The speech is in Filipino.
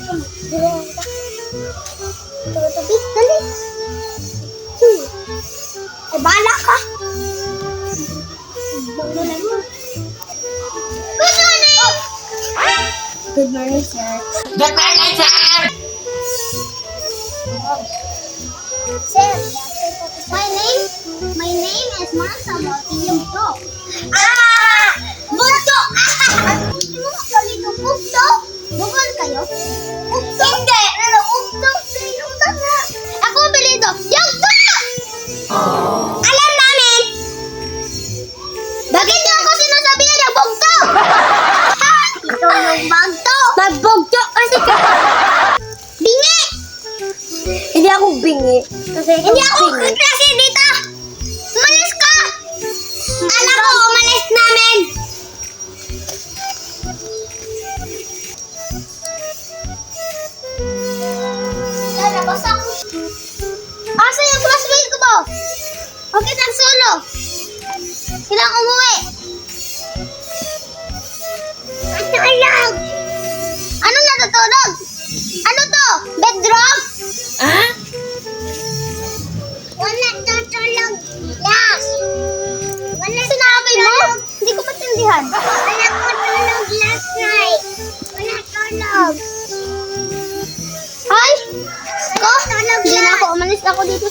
Tubig, dali. Ay, bahala ka. Good morning, sir. Good morning, sir! Sir, my name is Martha Bautista. Ah! Bugto! Kalito, bugto? Bukol kayo? Bugto? Hindi! Pero bugto, sinutan na. Ako apelido, Yugto! Alam namin! Bakit niyo ako sinasabihan ng bugto? Ito yung bagto! Magbugto kasi ka! Bingi! Hindi ako bingi. Kasi Hindi ako klase dito! Umalis ka! Alam ko, umalis namin! Lalabas ako. Asa yung classmate ko ba? Okay, nang solo. Kailangan umuwi. Natulog! Anong natutulog? Ano to? Bedrock? Ha? Wala tutulog. Yes. Wala sinabi mo? Hindi ko matindihan. Wala ko tulog last night. Wala tulog. Ay! Ko? Hindi na ako. Umalis ako dito.